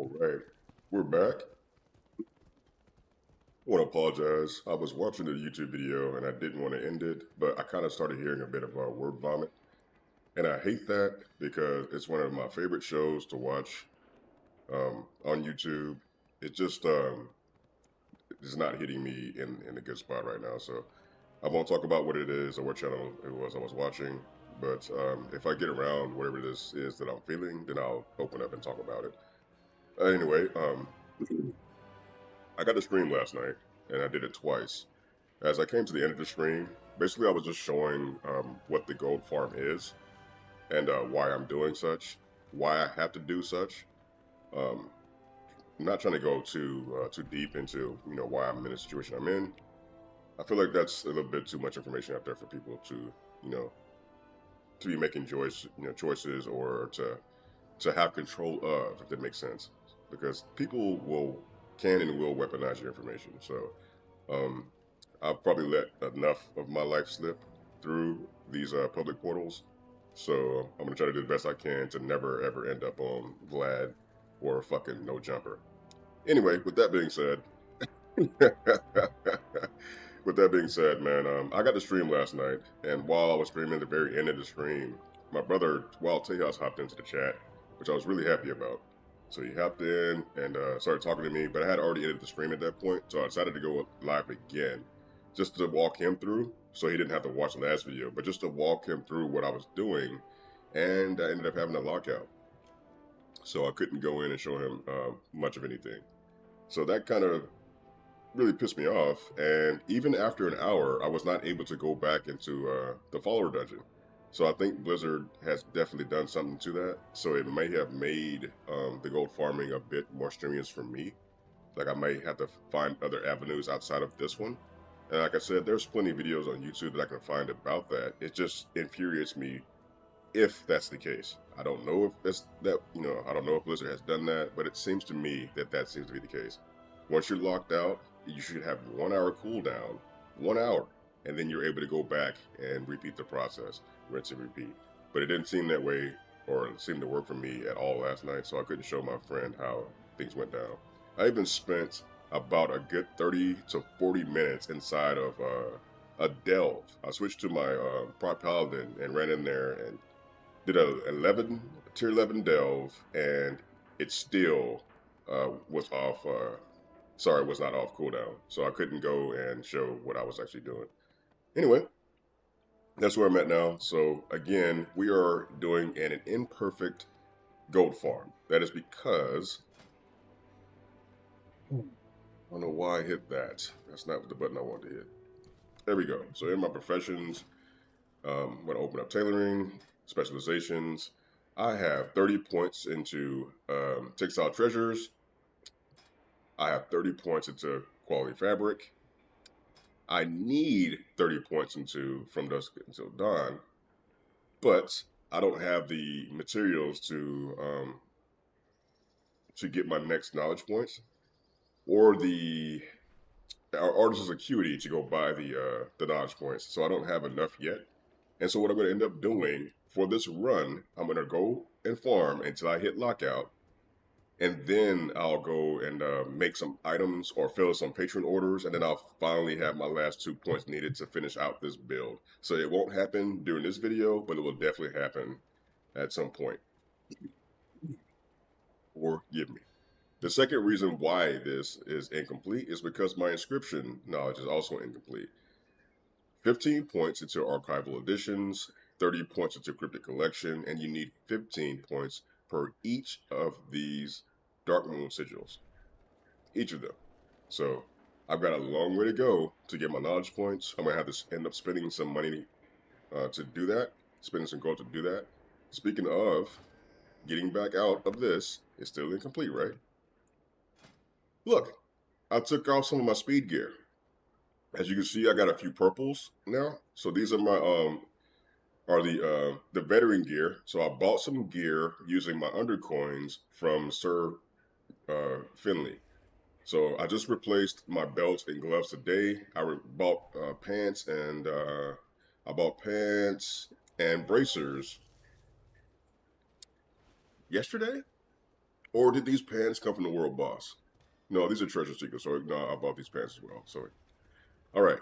All right, we're back. I want to apologize. I was watching a YouTube video and I didn't want to end it, but I kind of started hearing a bit of a word vomit. And I hate that because it's one of my favorite shows to watch on YouTube. It just is not hitting me in a good spot right now. So I won't talk about what it is or what channel it was I was watching. But if I get around whatever this is that I'm feeling, then I'll open up and talk about it. Anyway, I got the stream last night, and I did it twice. As I came to the end of the stream, basically I was just showing what the gold farm is, and why I'm doing such, why I have to do such. Um, I'm not trying to go too deep into why I'm in the situation I'm in. I feel like that's a little bit too much information out there for people to you know to be making choices or to have control of, if that makes sense, because people can and will weaponize your information. So um, I've probably let enough of my life slip through these public portals. So I'm gonna try to do the best I can to never ever end up on Vlad or fucking No Jumper. Anyway, with that being said, with that being said, man, I got the stream last night, and while I was streaming, at the very end of the stream, my brother Wild Tejas hopped into the chat, which I was really happy about. So he hopped in and started talking to me, but I had already ended the stream at that point, so I decided to go live again, just to walk him through, so he didn't have to watch the last video, but just to walk him through what I was doing, and I ended up having a lockout, so I couldn't go in and show him much of anything. So that kind of really pissed me off, and even after an hour, I was not able to go back into the follower dungeon. So I think Blizzard has definitely done something to that. So it may have made the gold farming a bit more strenuous for me. Like I might have to find other avenues outside of this one. And like I said, there's plenty of videos on YouTube that I can find about that. It just infuriates me if that's the case. I don't know if that's that, I don't know if Blizzard has done that, but it seems to me that that seems to be the case. Once you're locked out, you should have 1 hour cooldown, 1 hour, and then you're able to go back and repeat the process, rinse and repeat. But it didn't seem that way, or it seemed to work for me at all last night, so I couldn't show my friend how things went down. I even spent about a good 30 to 40 minutes inside of a delve. I switched to my Prot Paladin and ran in there and did a tier 11 delve, and it still was off. Sorry, was not off cooldown, so I couldn't go and show what I was actually doing. Anyway, that's where I'm at now. So again, we are doing an imperfect gold farm. That is because I don't know why I hit that. That's not the button I wanted to hit. There we go. So in my professions, I'm going to open up tailoring, specializations. I have 30 points into textile treasures. I have 30 points into quality fabric. I need 30 points into from dusk until dawn, but I don't have the materials to get my next knowledge points or the artist's acuity to go buy the knowledge points. So I don't have enough yet. And so what I'm going to end up doing for this run, I'm going to go and farm until I hit lockout. And then I'll go and make some items or fill some patron orders, and then I'll finally have my last 2 points needed to finish out this build. So it won't happen during this video, but it will definitely happen at some point. Forgive me. The second reason why this is incomplete is because my inscription knowledge is also incomplete. 15 points into archival editions, 30 points into cryptic collection, and you need 15 points per each of these Dark Moon sigils, each of them. So I've got a long way to go to get my knowledge points. I'm gonna have to end up spending some money to do that, spending some gold to do that. Speaking of getting back out of this, it's still incomplete, right? Look, I took off some of my speed gear. As you can see, I got a few purples now. So these are my the veteran gear. So I bought some gear using my undercoins from Sir Finley. So I just replaced my belts and gloves today. I bought pants and bracers yesterday. Or did these pants come from the world boss? No, these are treasure seekers. So no, I bought these pants as well. So, all right.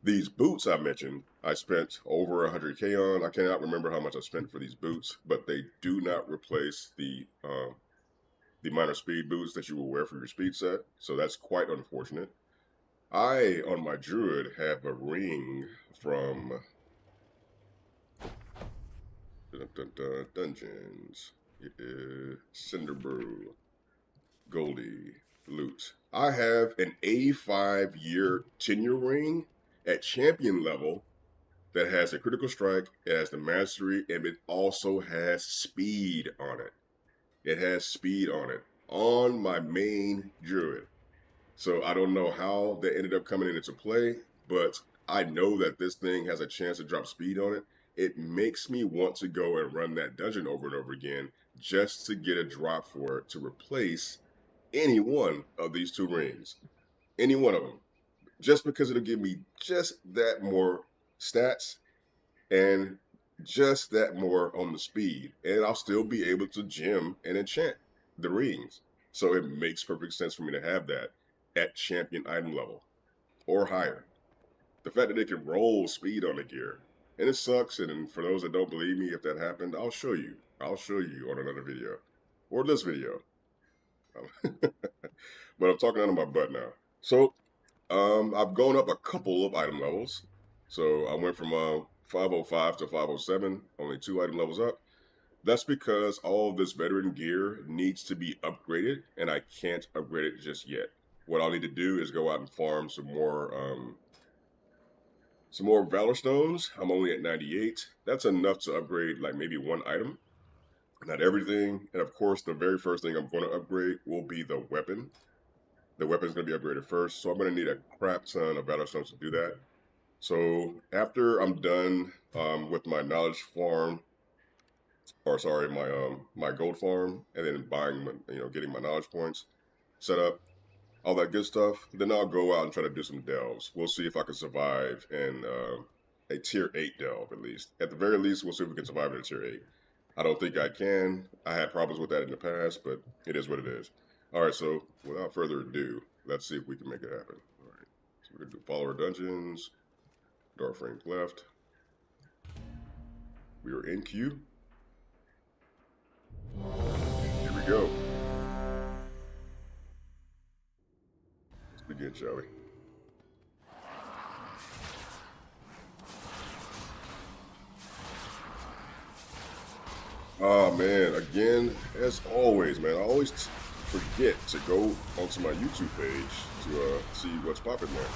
These boots I mentioned, I spent over 100K on. I cannot remember how much I spent for these boots, but they do not replace the minor speed boots that you will wear for your speed set. So that's quite unfortunate. I, on my druid, have a ring from Dungeons. It is Cinderbrew, Goldie, Loot. I have an A5 year tenure ring at champion level that has a critical strike, it has the mastery, and it also has speed on it. It has speed on it on my main druid. So I don't know how that ended up coming into play, but I know that this thing has a chance to drop speed on it. It makes me want to go and run that dungeon over and over again just to get a drop for it to replace any one of these two rings. Any one of them. Just because it'll give me just that more stats and just that more on the speed. And I'll still be able to gem and enchant the rings. So it makes perfect sense for me to have that at champion item level or higher. The fact that they can roll speed on the gear, and it sucks. And for those that don't believe me, if that happened, I'll show you. I'll show you on another video or this video. But I'm talking out of my butt now. So I've gone up a couple of item levels. So I went from 505 to 507, only 2 item levels up. That's because all of this veteran gear needs to be upgraded, and I can't upgrade it just yet. What I'll need to do is go out and farm some more Valor Stones. I'm only at 98. That's enough to upgrade like maybe 1 item, not everything. And of course, the very first thing I'm going to upgrade will be the weapon. The weapon's going to be upgraded first, so I'm going to need a crap ton of Valor Stones to do that. So after I'm done with my knowledge farm, or sorry, my gold farm, and then buying, getting my knowledge points set up, all that good stuff, then I'll go out and try to do some delves. We'll see if I can survive in a tier 8 delve at least. At the very least, we'll see if we can survive in a tier 8. I don't think I can. I had problems with that in the past, but it is what it is. All right, so without further ado, let's see if we can make it happen. All right, so we're gonna do follower dungeons, dark frames left. We are in queue. Here we go. Let's begin, shall we? Oh man, again, as always, man, I always forget to go onto my YouTube page to see what's popping there.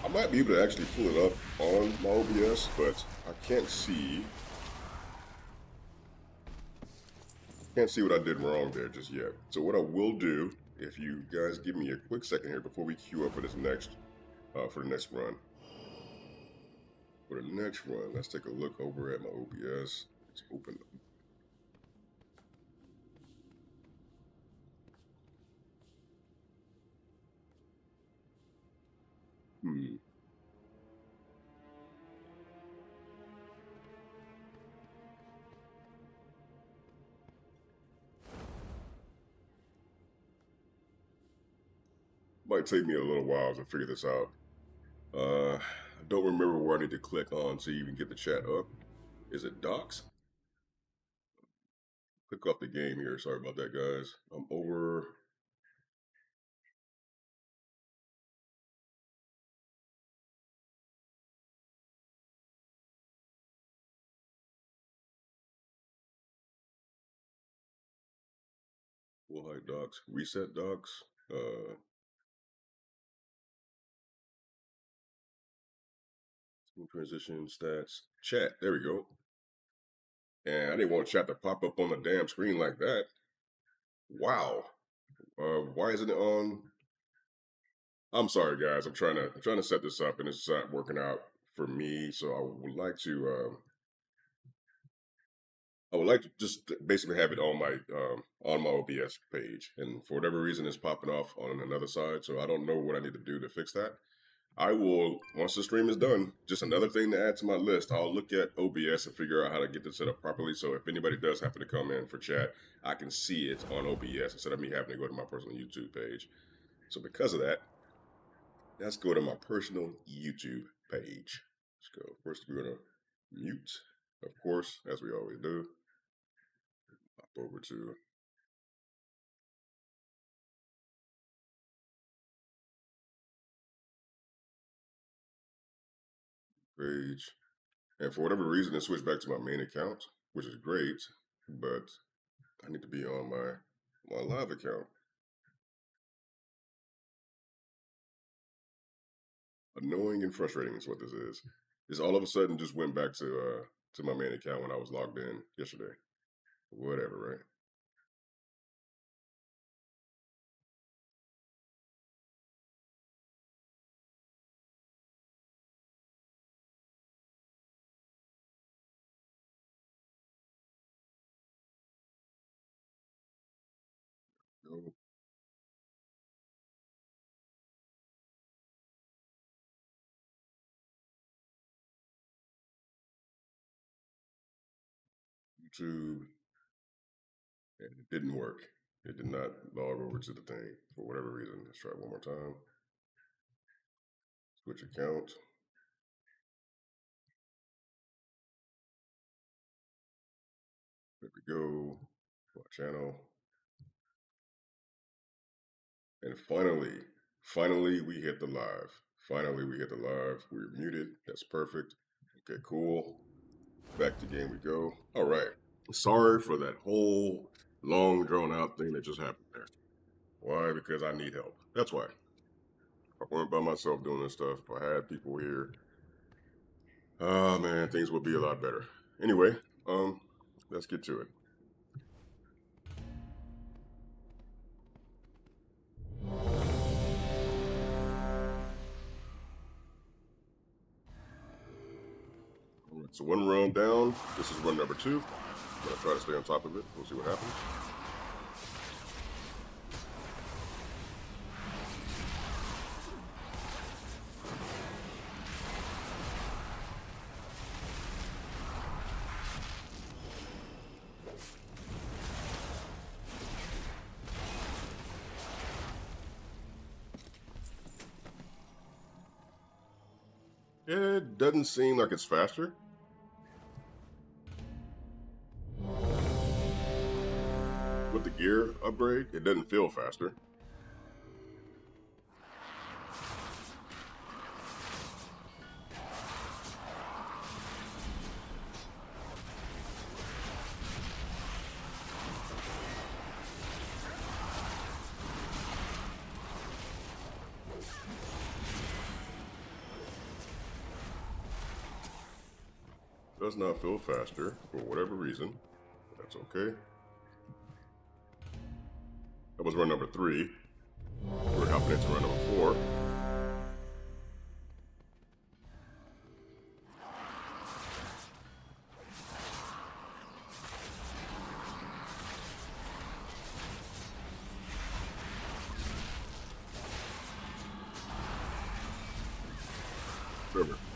I might be able to actually pull it up on my OBS, but I can't see. Can't see what I did wrong there just yet. So what I will do, if you guys give me a quick second here before we queue up for this next, for the next run. For the next run, let's take a look over at my OBS. It's open. Might take me a little while to figure this out. I don't remember where I need to click on to even get the chat up. Is it docs? Click off the game here. Sorry about that, guys. I'm over. We'll hide docs. Reset docs. Smooth transition stats. Chat. There we go. And I didn't want chat to pop up on the damn screen like that. Wow. Why isn't it on? I'm sorry, guys. I'm trying to set this up, and it's not working out for me. So I would like to just basically have it on my OBS page, and for whatever reason, it's popping off on another side. So I don't know what I need to do to fix that. I will, once the stream is done, just another thing to add to my list, I'll look at OBS and figure out how to get this set up properly. So if anybody does happen to come in for chat, I can see it on OBS instead of me having to go to my personal YouTube page. So because of that, let's go to my personal YouTube page. Let's go. First, we're going to mute, of course, as we always do. Hop over to page. And for whatever reason, it switched back to my main account, which is great, but I need to be on my live account. Annoying and frustrating is what this is. This all of a sudden just went back to my main account when I was logged in yesterday. Whatever, right? Go YouTube, and it didn't work. It did not log over to the thing for whatever reason. Let's try it one more time. Switch account. There we go. My channel. And finally we hit the live. Finally we hit the live. We're muted. That's perfect. Okay, cool. Back to game we go. All right. Sorry for that whole long drawn out thing that just happened there. Why? Because I need help. That's why. If I weren't by myself doing this stuff, if I had people here, oh man, things would be a lot better. Anyway, let's get to it. All right, so one run down. This is run number 2. I'm gonna try to stay on top of it. We'll see what happens. It doesn't seem like it's faster. With the gear upgrade, it doesn't feel faster. Does not feel faster for whatever reason. That's okay. That was run number 3. We're hopping into run number 4.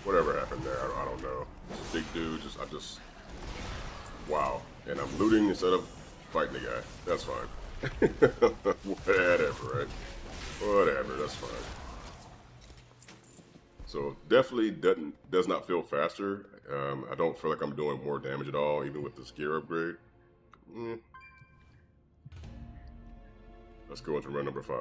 Whatever happened there, I don't know. Big dude, wow. And I'm looting instead of fighting the guy. That's fine. Whatever, right? Whatever, that's fine. So definitely does not feel faster. I don't feel like I'm doing more damage at all, even with this gear upgrade. Let's go into run number 5.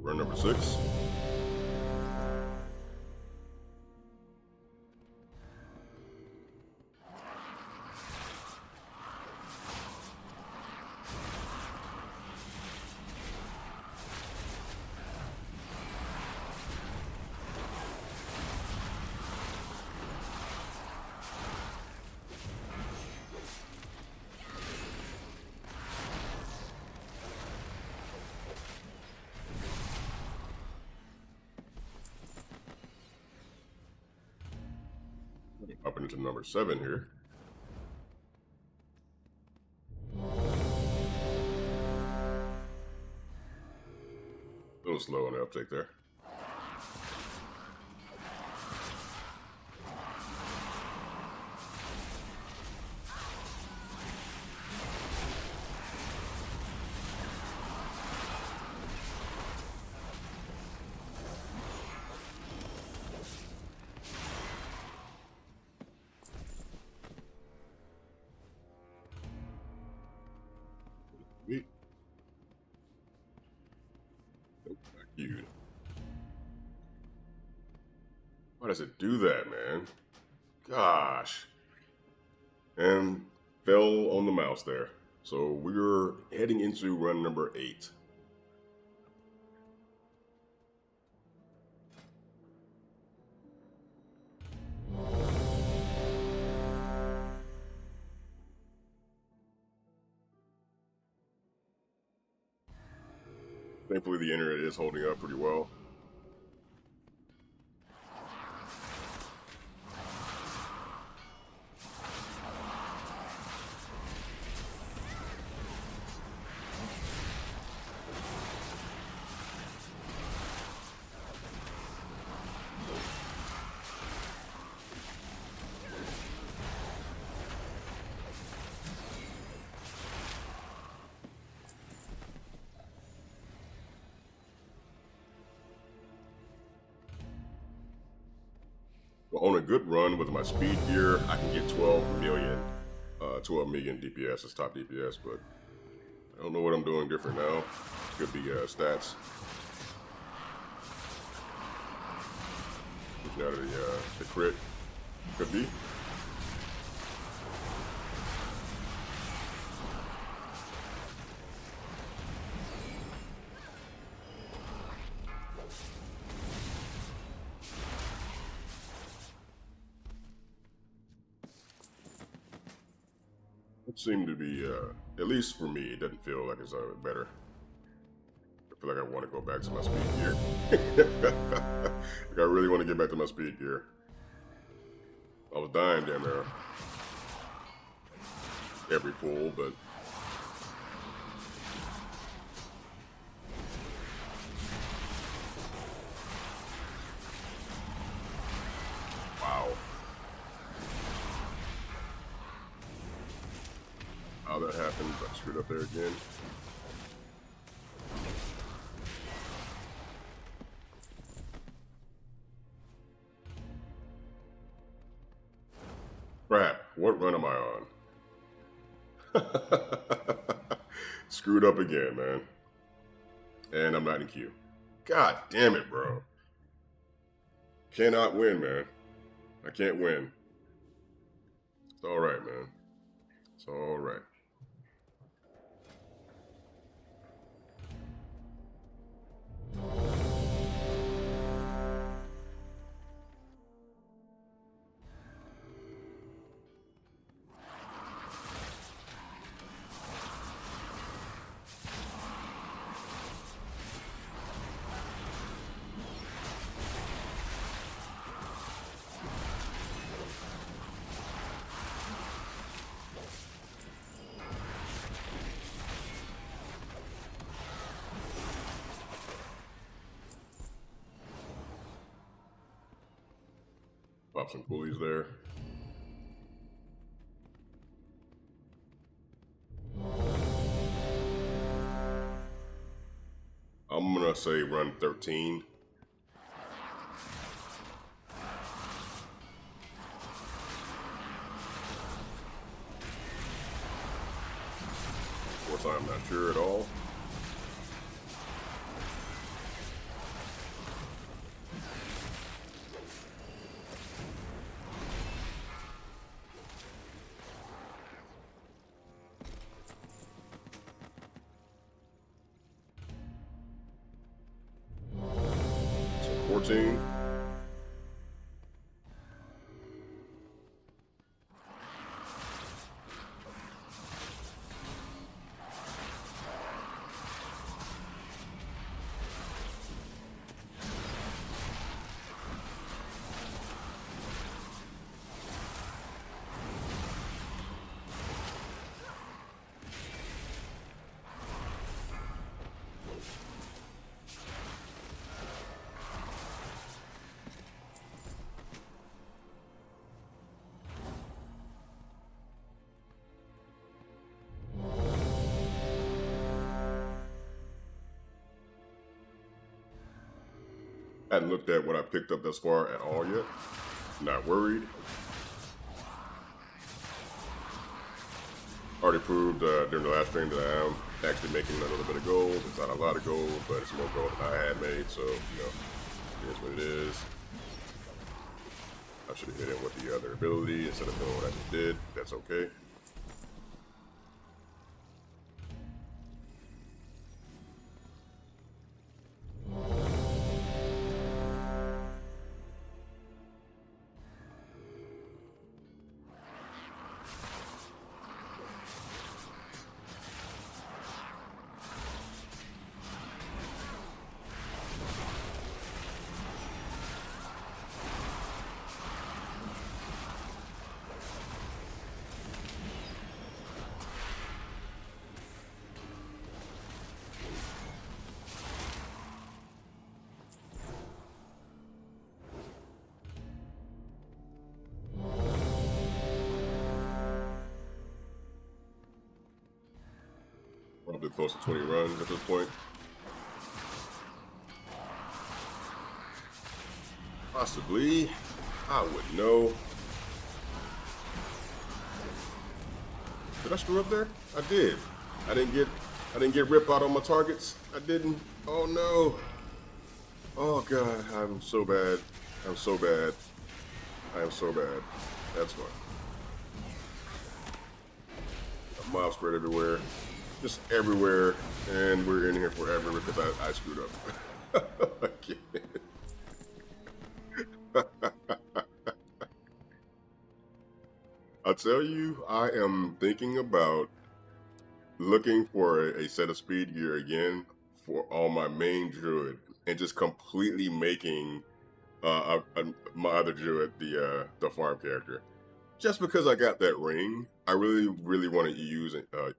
Run number 6. into number 7 here. A little slow on the uptake there. Nope, not cute. Why does it do that, man? Gosh. And fell on the mouse there. So we're heading into run number 8. Thankfully, the internet is holding up pretty well. But on a good run with my speed gear, I can get 12 million DPS as top DPS, but I don't know what I'm doing different now. Could be stats. Looking out of the crit. Could be. It seemed to be, at least for me, it doesn't feel like it's better. I feel like I want to go back to my speed gear. Like I really want to get back to my speed gear. I was dying down there every pull, but wow. How that happened, I screwed up there again. Crap, what run am I on? Screwed up again, man. And I'm not in queue. God damn it, bro. Cannot win, man. I can't win. It's alright, man. It's alright. Pop some pulleys there. I'm gonna say run 13. Of course, I'm not sure at all. So 14. I hadn't looked at what I picked up thus far at all yet. Not worried. Already proved during the last stream that I am actually making a little bit of gold. It's not a lot of gold, but it's more gold than I had made, so, you know, it is what it is. I should have hit it with the other ability instead of doing what I just did. That's okay. Probably close to 20 runs at this point. Possibly. I wouldn't know. Did I screw up there? I did. I didn't get rip out on my targets. I didn't. Oh no. Oh god, I'm so bad. I'm so bad. I am so bad. That's fine. A mob spread everywhere. Just everywhere, and we're in here forever because I screwed up. Again. I'll tell you, I am thinking about looking for a set of speed gear again for all my main druid, and just completely making my other druid the farm character. Just because I got that ring, I really want to use it. I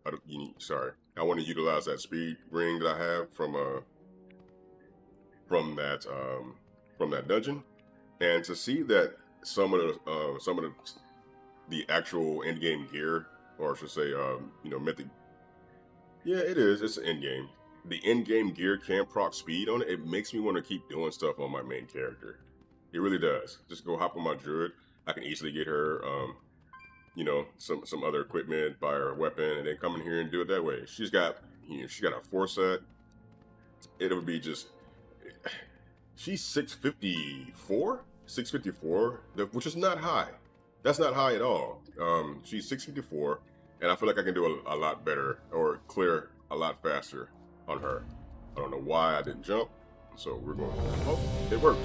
want to utilize that speed ring that I have from that dungeon, and to see that some of the actual end game gear, or I should say, mythic. Yeah, it is. It's an end game. The end game gear can proc speed on it. It makes me want to keep doing stuff on my main character. It really does. Just go hop on my druid. I can easily get her, some other equipment, buy her a weapon, and then come in here and do it that way. She's got a 4-set. It would be just. She's 654, which is not high. That's not high at all. She's 654, and I feel like I can do a lot better or clear a lot faster on her. I don't know why I didn't jump, so we're going. Oh, it worked.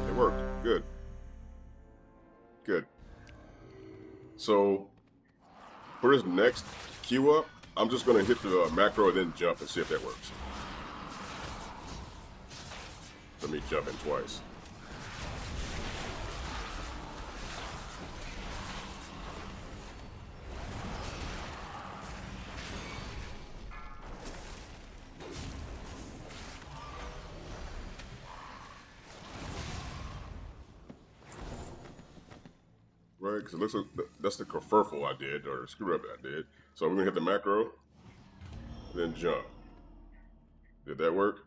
It worked. Good. Good. So for this next queue up, I'm just going to hit the macro and then jump and see if that works. Let me jump in twice. Right, because it looks like that's the kerfuffle I did, or screw up I did. So I'm gonna hit the macro, then jump. Did that work?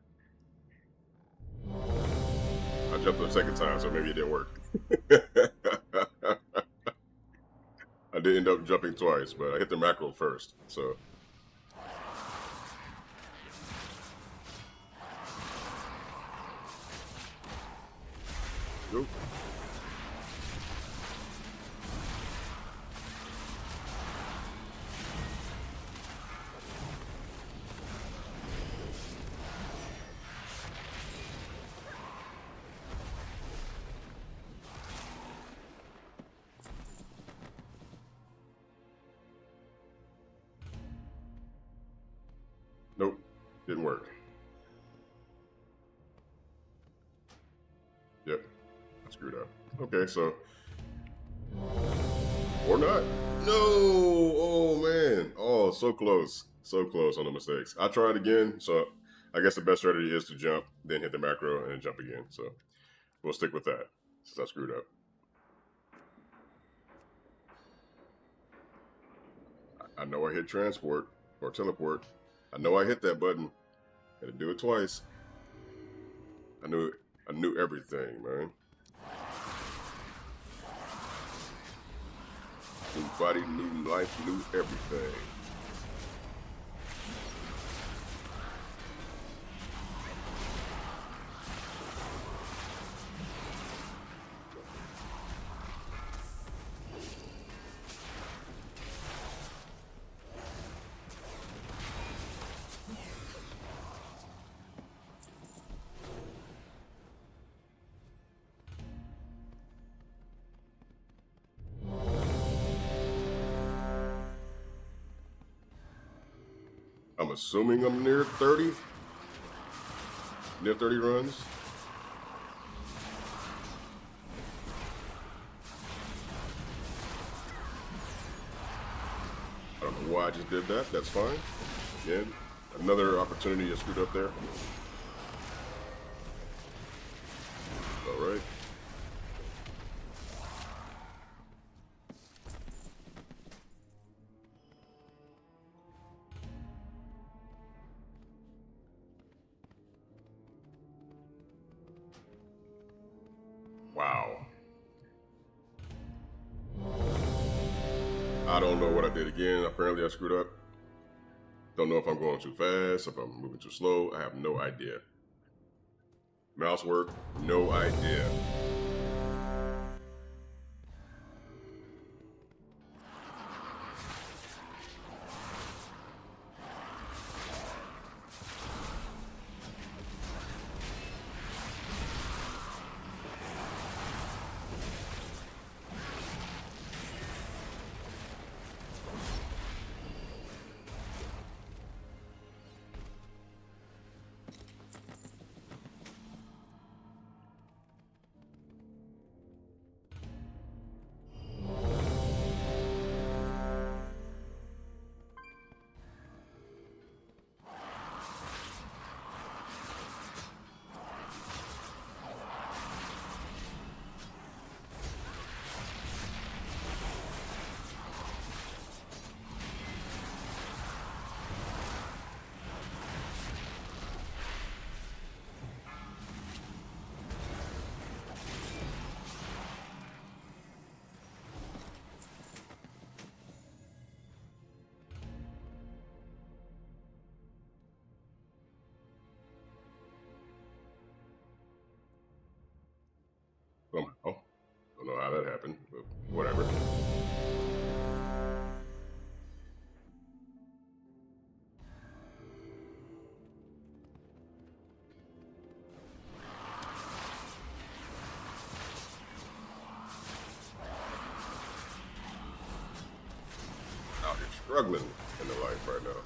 I jumped the second time, so maybe it didn't work. I did end up jumping twice, but I hit the macro first, so. Nope. Nope, didn't work. Yep, I screwed up. Okay, so. Or not. No! Oh, man. Oh, so close. So close on the mistakes. I tried again, so I guess the best strategy is to jump, then hit the macro, and then jump again. So we'll stick with that, since I screwed up. I know I hit transport, or teleport. I know I hit that button. Had to do it twice. I knew it. I knew everything, man. New body, new life, new everything. I'm assuming I'm near 30. Near 30 runs. I don't know why I just did that. That's fine. Again, another opportunity to screwed up there. All right. Wow. I don't know what I did again. Apparently I screwed up. Don't know if I'm going too fast, if I'm moving too slow. I have no idea. Mouse work, no idea. Oh, don't know how that happened, but whatever. Out here struggling in the life right now.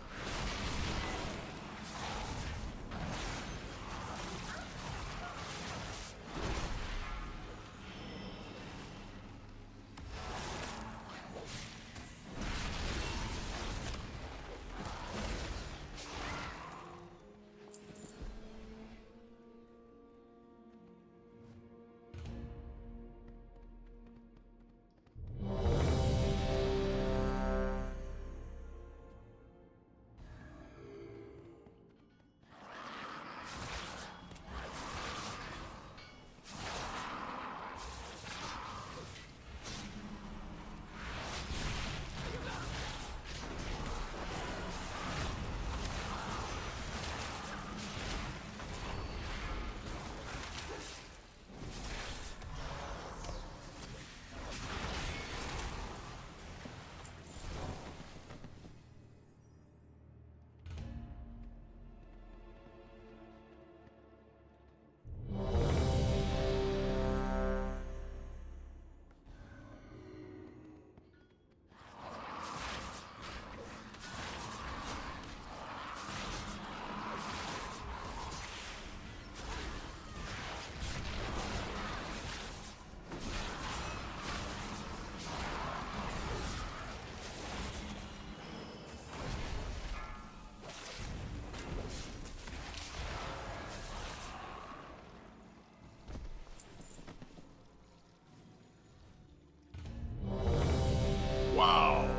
Wow.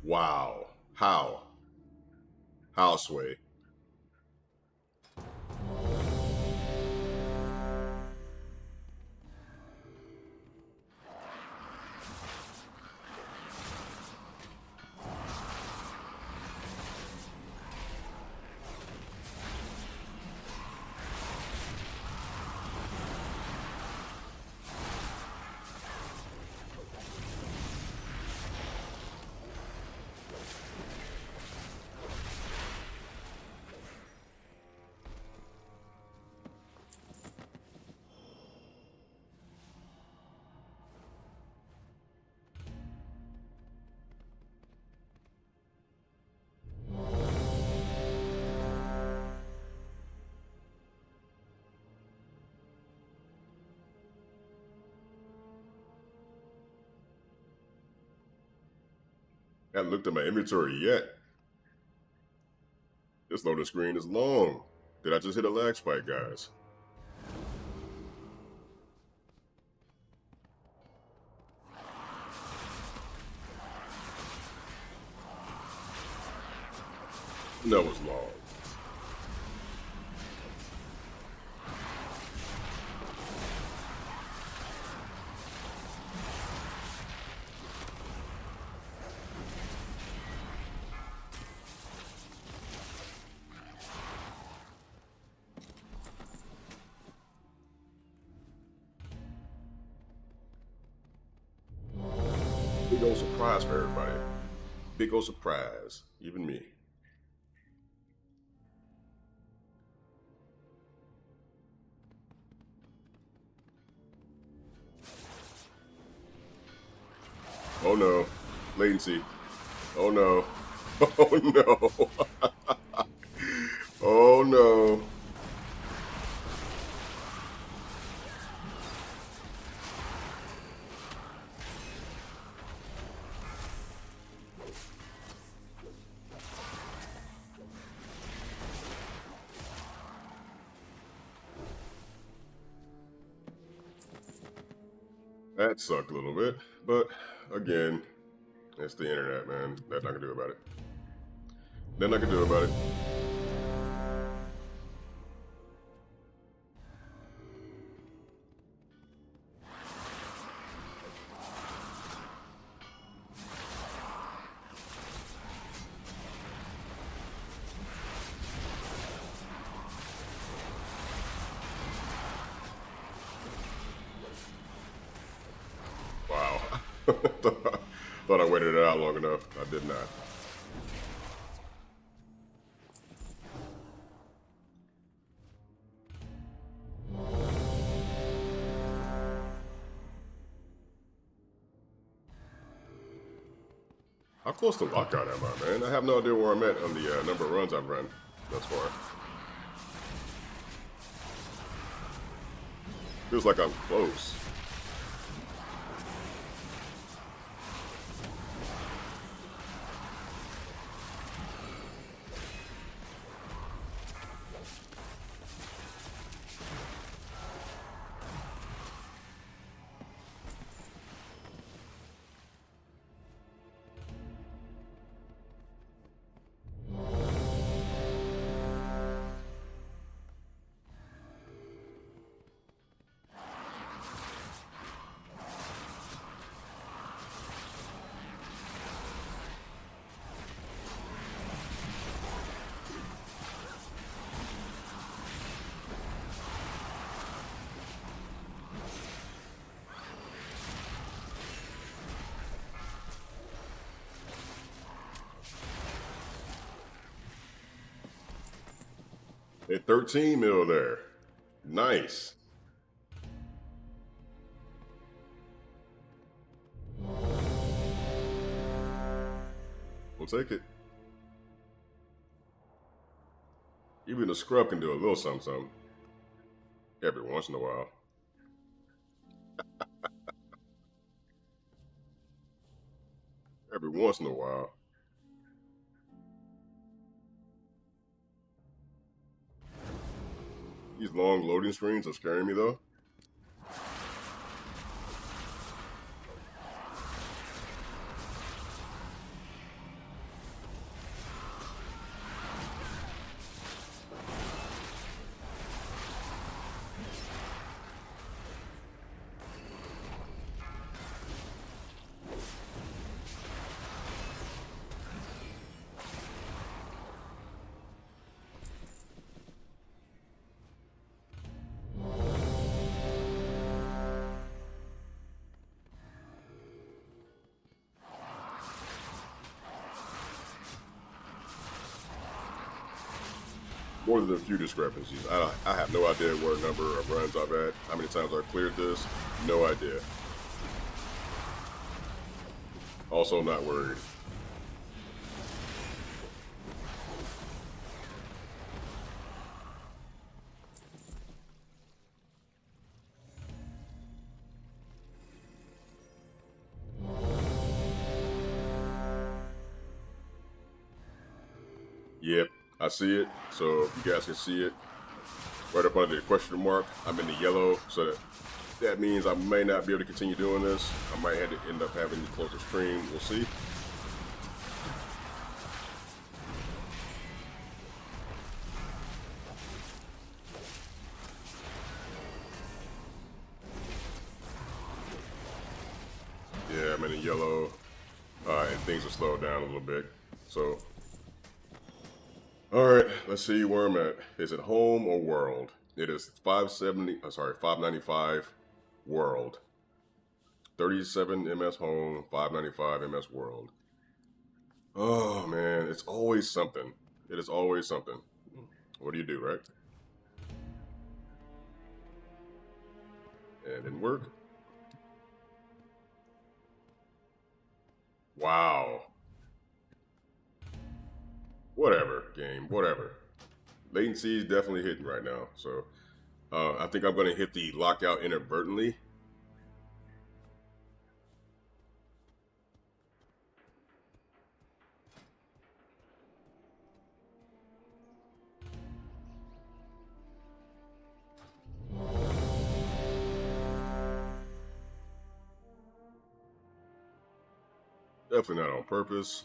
Wow. How? How, Sway? Haven't looked at my inventory yet. This loading screen is long. Did I just hit a lag spike, guys? No, it's long. Big old surprise for everybody. Big old surprise, even me. Oh no, latency. Oh no. Oh no. Oh no. That sucked a little bit, but again, it's the internet, man. Nothing I can do about it. Nothing I can do about it. Wow. Thought I waited it out long enough. I did not. How close to lockout am I, man? I have no idea where I'm at on the number of runs I've run thus far. Feels like I'm close. At 13 mil there. Nice. We'll take it. Even the scrub can do a little something, something. Every once in a while. Every once in a while. These long loading screens are scaring me though. More than a few discrepancies. I have no idea what number of runs I've had, how many times I've cleared this, no idea. Also not worried. Yep, I see it. So if you guys can see it, right up under the question mark, I'm in the yellow, so that means I may not be able to continue doing this. I might have to end up having to close the stream. We'll see. Yeah, I'm in the yellow, and things are slowed down a little bit. So, all right, let's see where I'm at. Is it home or world? It is 595 world. 37 MS home, 595 MS world. Oh man, it's always something. It is always something. What do you do, right? And it didn't work. Wow. Whatever, game, whatever. Latency is definitely hitting right now. So I think I'm going to hit the lockout inadvertently. Definitely not on purpose.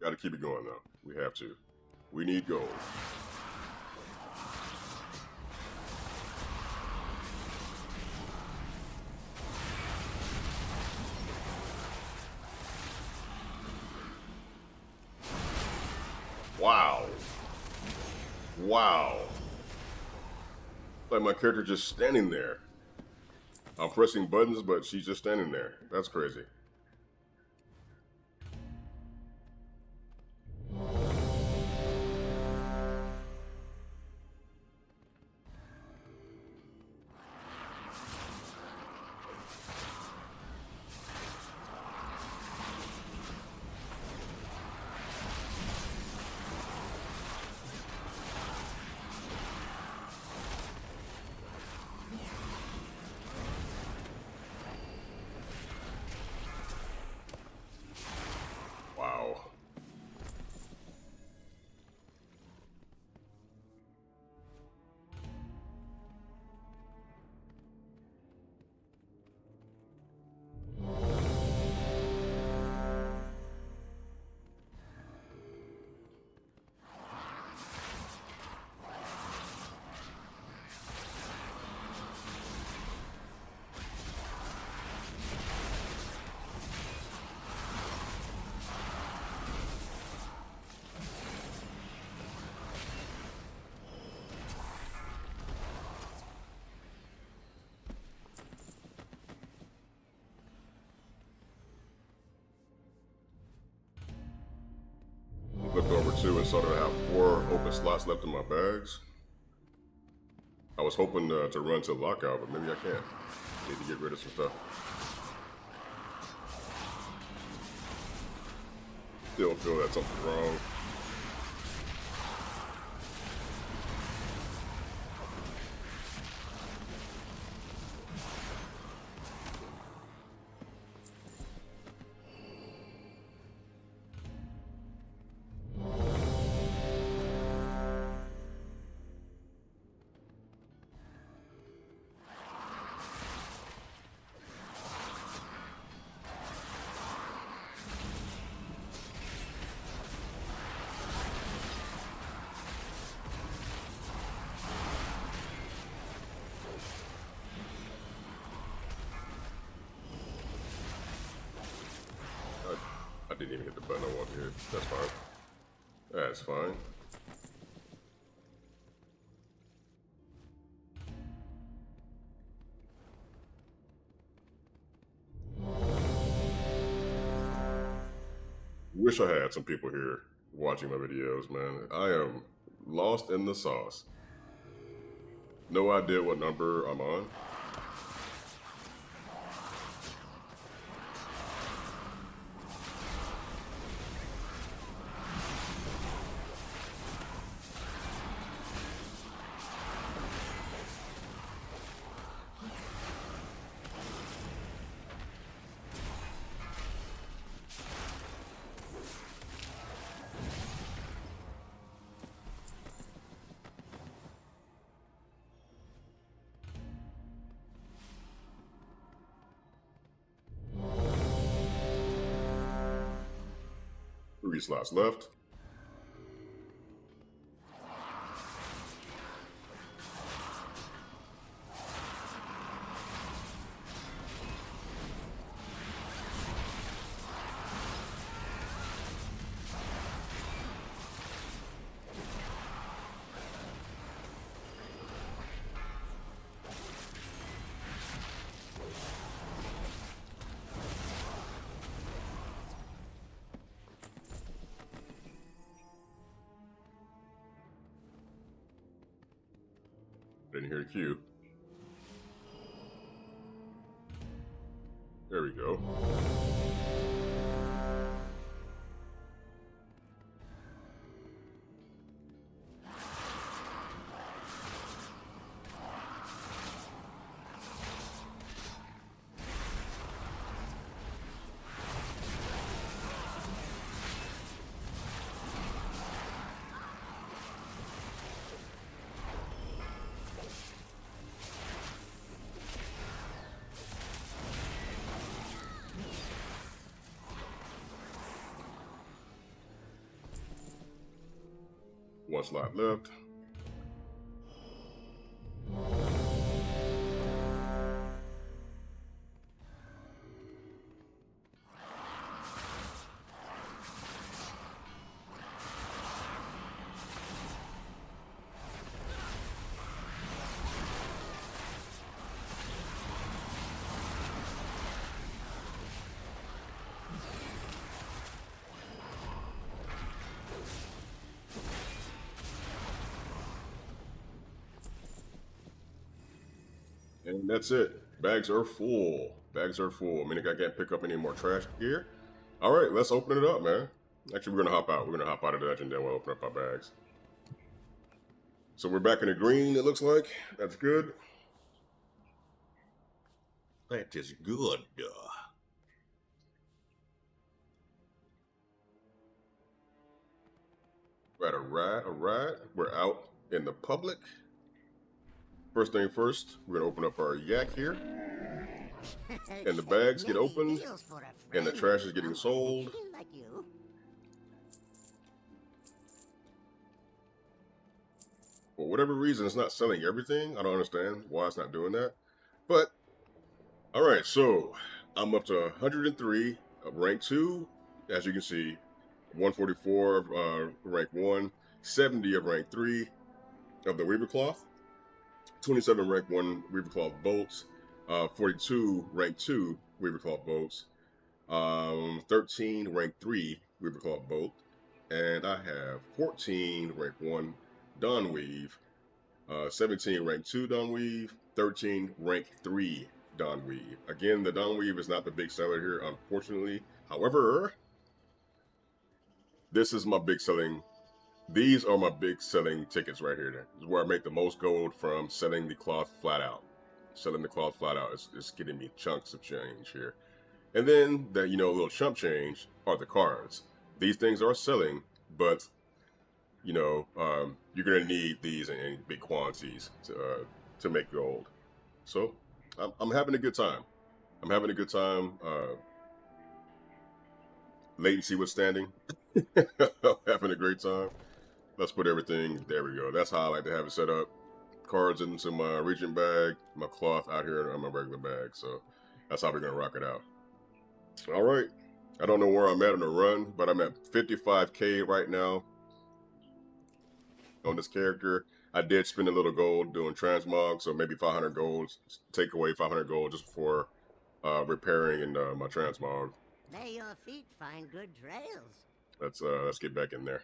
Got to keep it going though. We have to. We need gold. Wow. Wow. Like my character just standing there. I'm pressing buttons, but she's just standing there. That's crazy. Wow. Looked over too and saw that I have 4 open slots left in my bags. I was hoping to run to lockout, but maybe I can't. Need to get rid of some stuff. Still feel that something's wrong. I didn't even hit the button I wanted to hit. That's fine. That's fine. Wish I had some people here watching my videos, man. I am lost in the sauce. No idea what number I'm on. 3 slots left. Didn't hear the cue. There we go. One slot left. And that's it. Bags are full. Bags are full. Meaning I can't pick up any more trash gear. All right, let's open it up, man. Actually, we're gonna hop out. We're gonna hop out of the dungeon, then we'll open up our bags. So we're back in the green, it looks like. That's good. That is good. All right. We're out in the public. First thing first, we're gonna open up our yak here. And the bags get opened, and the trash is getting sold. For whatever reason, it's not selling everything. I don't understand why it's not doing that. But, alright, so I'm up to 103 of rank 2, as you can see. 144 of rank 1, 70 of rank 3 of the Weaver Cloth, 27 rank 1 Weaver Cloth bolts, 42 rank 2 Weaver Cloth bolts, 13 rank 3 Weaver Cloth bolt, and I have 14 rank 1 Dawn Weave, 17 rank 2 Dawn Weave, 13 rank 3 Dawn Weave. Again, the Dawn Weave is not the big seller here, unfortunately. However, this is my big selling. These are my big selling tickets right here. This is where I make the most gold from selling the cloth flat out. Selling the cloth flat out is getting me chunks of change here. And then the little chump change are the cards. These things are selling, but you're gonna need these in big quantities to make gold. So I'm having a good time. I'm having a good time. Latency withstanding. Having a great time. Let's put everything, there we go. That's how I like to have it set up. Cards into my Regent bag, my cloth out here on my regular bag. So that's how we're gonna rock it out. All right. I don't know where I'm at on the run, but I'm at 55K right now on this character. I did spend a little gold doing transmog, so maybe 500 gold. Take away 500 gold just for repairing and my transmog. May your feet find good trails. Let's get back in there.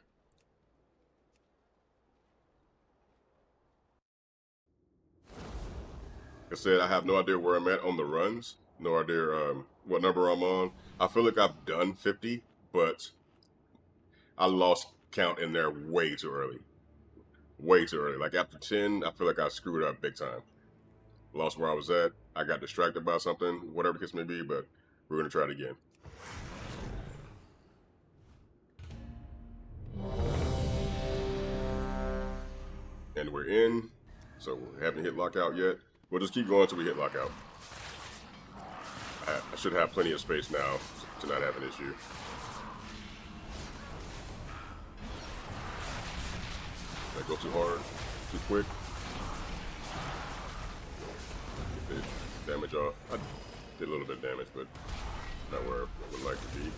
Like I said, I have no idea where I'm at on the runs. No idea what number I'm on. I feel like I've done 50, but I lost count in there way too early. Way too early. Like after 10, I feel like I screwed up big time. Lost where I was at. I got distracted by something, whatever the case may be, but we're going to try it again. And we're in, so we haven't hit lockout yet. We'll just keep going until we hit lockout. I should have plenty of space now to not have an issue. That go too hard, too quick. Get the damage off. I did a little bit of damage, but not where I would like to be.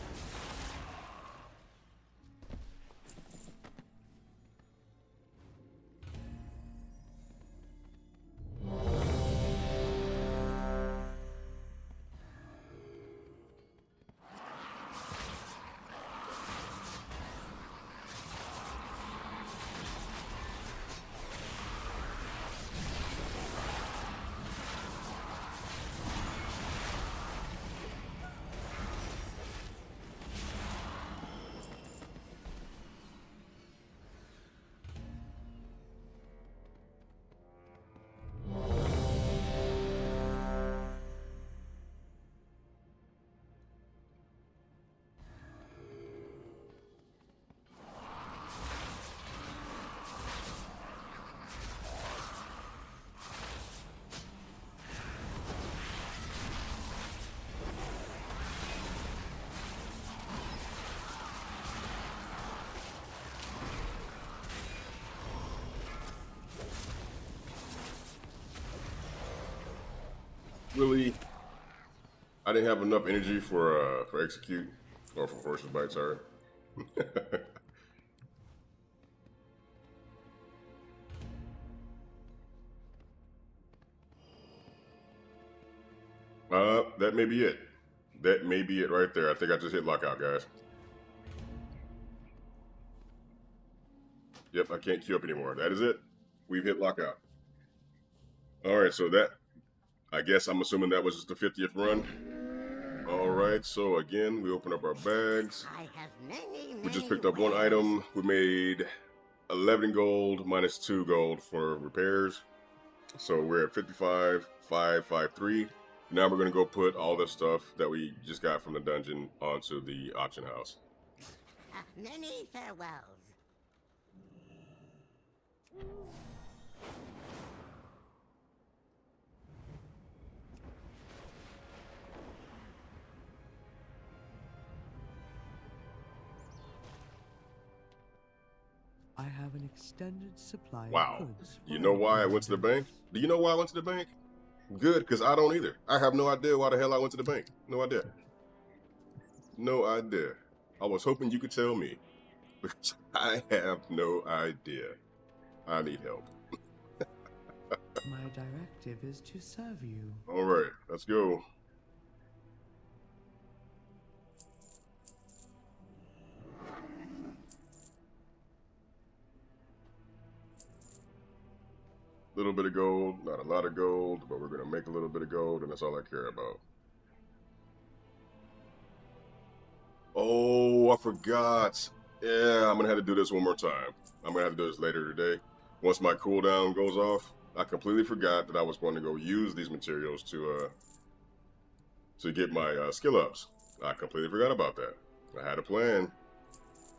Really, I didn't have enough energy for execute or for forces bite. Sorry. That may be it. That may be it right there. I think I just hit lockout, guys. Yep, I can't queue up anymore. That is it. We've hit lockout. All right, so that, I guess I'm assuming that was just the 50th run. All right, so again, we open up our bags. I have many We just picked up one item. We made 11 gold minus 2 gold for repairs. So we're at 55,553. Now we're going to go put all the stuff that we just got from the dungeon onto the auction house. Many farewells. I have an extended supply Wow. of goods. You know why I went to the bank? Do you know why I went to the bank? Good, because I don't either. I have no idea why the hell I went to the bank. No idea. No idea. I was hoping you could tell me. Because I have no idea. I need help. My directive is to serve you. All right, let's go. Little bit of gold, not a lot of gold, but we're gonna make a little bit of gold, and that's all I care about. Oh, I forgot. Yeah, I'm gonna have to do this one more time. I'm gonna have to do this later today. Once my cooldown goes off, I completely forgot that I was going to go use these materials to get my skill ups. I completely forgot about that. I had a plan.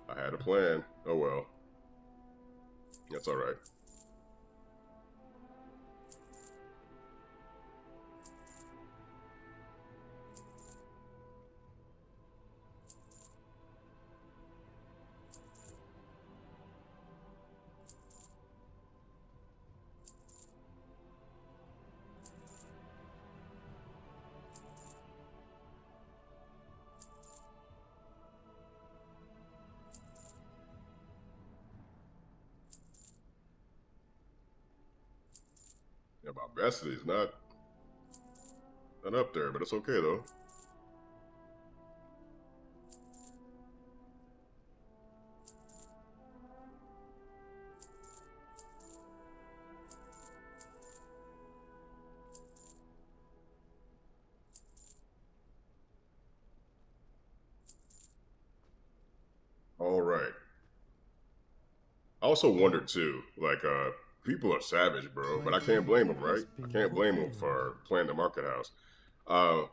I had a plan. Oh well. That's all right. Yeah, my Bessity is not up there, but it's okay though. All right. I also wondered too, like, people are savage, bro, but I can't blame them, right? I can't blame them for playing the market house. Uh,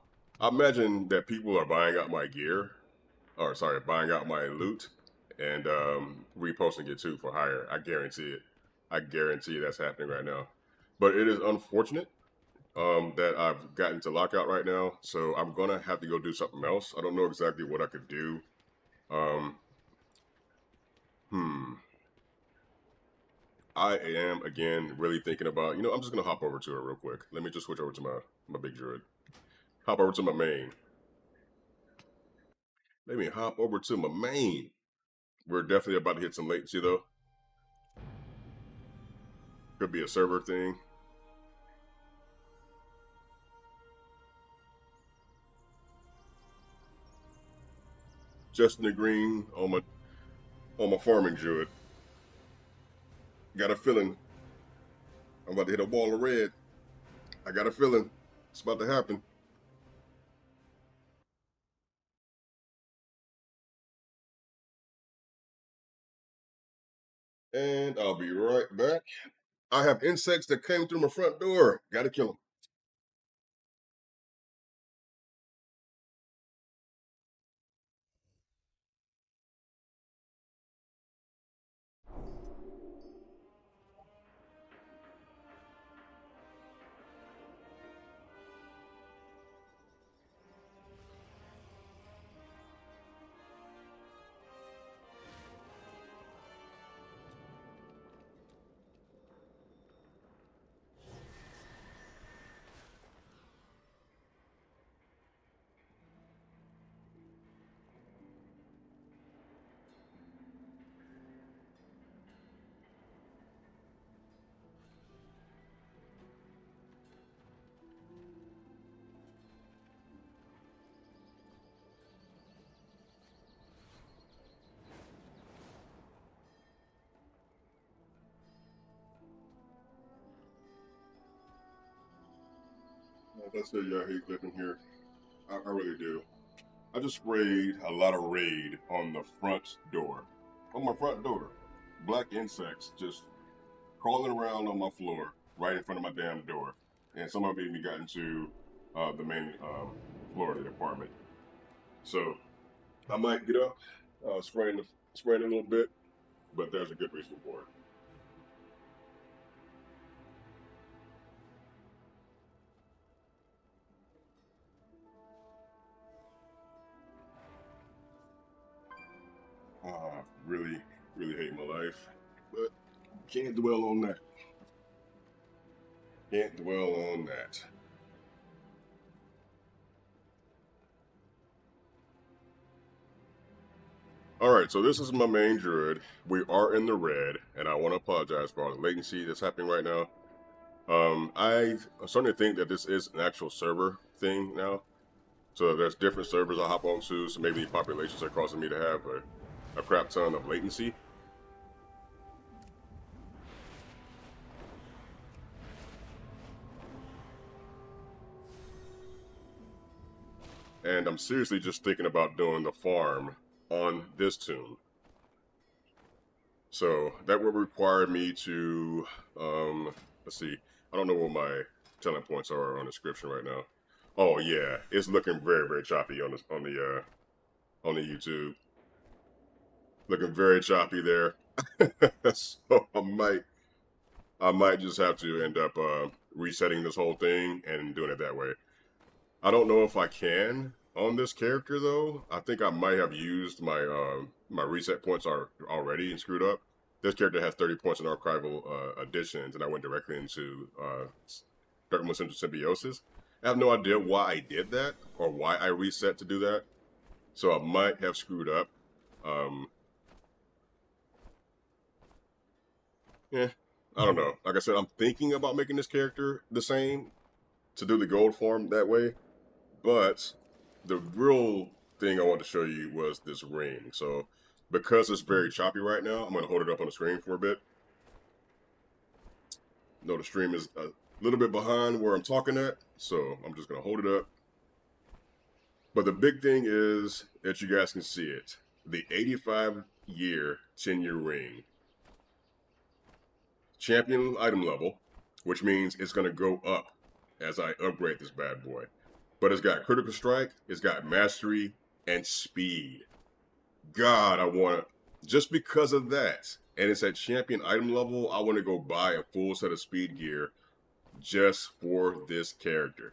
I imagine that people are buying out my gear, or sorry, buying out my loot, and reposting it too for hire. I guarantee it. I guarantee that's happening right now. But it is unfortunate that I've gotten to lockout right now, so I'm gonna have to go do something else. I don't know exactly what I could do. Um, hmm. I am, again, really thinking about, I'm just going to hop over to it real quick. Let me just switch over to my big druid. Hop over to my main. Let me hop over to my main. We're definitely about to hit some latency, though. Could be a server thing. Justin the Green on my farming druid. Got a feeling I'm about to hit a wall of red. I got a feeling it's about to happen. And I'll be right back. I have insects that came through my front door. Gotta kill them. Like I said, yeah, I hate living here. I really do. I just sprayed a lot of raid on the front door. On my front door. Black insects just crawling around on my floor, right in front of my damn door. And some of it even got into the main floor of the apartment. So I might get up, spraying a little bit, but there's a good reason for it. Really, really hate my life, but can't dwell on that. Can't dwell on that. Alright, so this is my main druid. We are in the red, and I want to apologize for all the latency that's happening right now. I'm starting to think that this is an actual server thing now. So there's different servers I hop onto, so maybe the populations are causing me to have a crap ton of latency. And I'm seriously just thinking about doing the farm on this tune. So that would require me to, let's see, I don't know what my telling points are on the description right now. Oh yeah, it's looking very, very choppy on the YouTube. Looking very choppy there. So I might just have to end up resetting this whole thing and doing it that way. I don't know if I can on this character though. I think I might have used my my reset points already and screwed up. This character has 30 points in archival additions, and I went directly into Dark Moon Central Symbiosis. I have no idea why I did that or why I reset to do that. So I might have screwed up. Yeah, I don't know. Like I said, I'm thinking about making this character the same to do the gold form that way. But the real thing I wanted to show you was this ring. So because it's very choppy right now, I'm going to hold it up on the screen for a bit. No, the stream is a little bit behind where I'm talking at, so I'm just going to hold it up. But the big thing is that you guys can see it. The 85-year 10-year ring. Champion item level, which means it's going to go up as I upgrade this bad boy. But it's got critical strike, it's got mastery, and speed. God, I want it. Just because of that, and it's at champion item level, I want to go buy a full set of speed gear just for this character.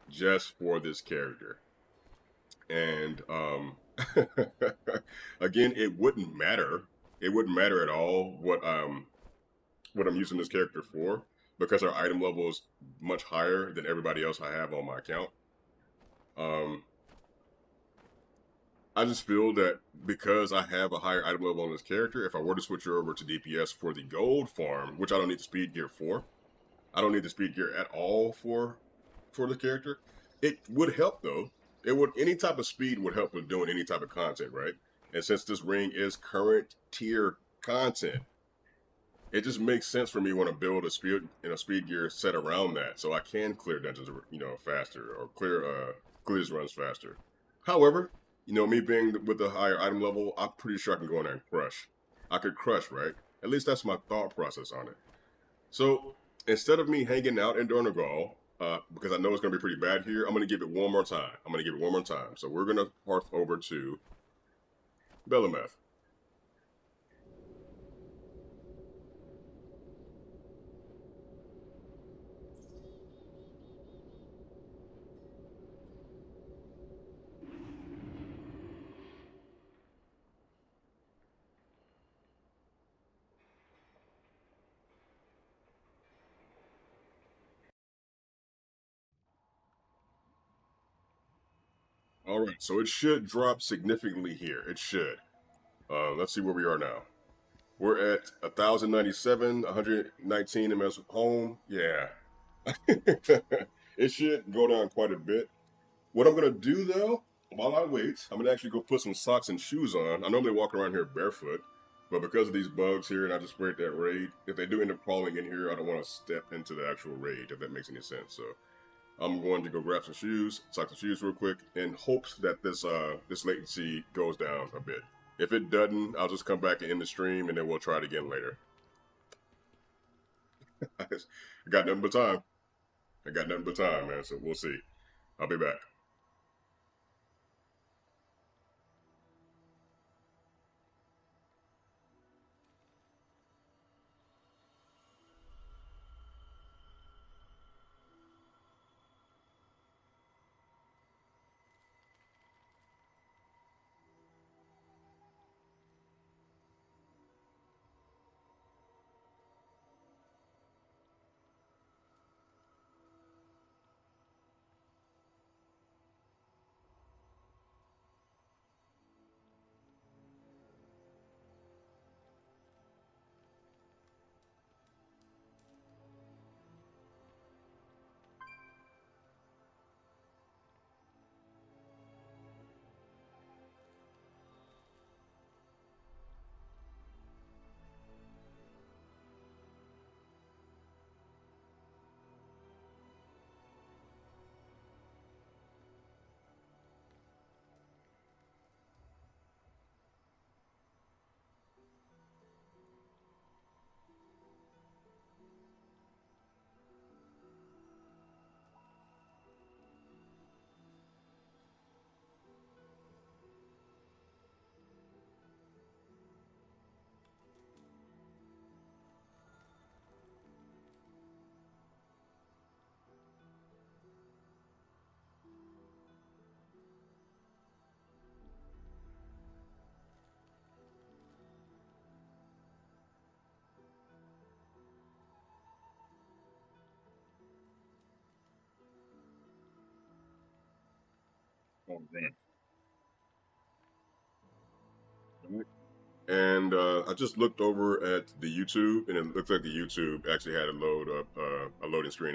Just for this character. And again, it wouldn't matter. It wouldn't matter at all what what I'm using this character for, because our item level is much higher than everybody else I have on my account. I just feel that because I have a higher item level on this character, if I were to switch her over to DPS for the gold farm, which I don't need the speed gear for, I don't need the speed gear at all for the character. It would help though. It would, any type of speed would help with doing any type of content, right? And since this ring is current tier content, it just makes sense for me when I build a speed gear set around that, so I can clear dungeons, faster, or clear these runs faster. However, me being with a higher item level, I'm pretty sure I can go in there and crush. I could crush, right? At least that's my thought process on it. So instead of me hanging out in Dornegal, because I know it's going to be pretty bad here, I'm going to give it one more time. So we're going to hearth over to Belemeth. All right, so it should drop significantly here. It should. Let's see where we are now. We're at 1,097, 119 MS home. Yeah. It should go down quite a bit. What I'm going to do, though, while I wait, I'm going to actually go put some socks and shoes on. I normally walk around here barefoot, but because of these bugs here and I just sprayed that raid, if they do end up crawling in here, I don't want to step into the actual raid, if that makes any sense. So I'm going to go grab some shoes, socks and shoes real quick, in hopes that this latency goes down a bit. If it doesn't, I'll just come back and end the stream, and then we'll try it again later. I got nothing but time. Man, so we'll see. I'll be back. All right. And I just looked over at the YouTube, and it looks like the YouTube actually had a loading screen as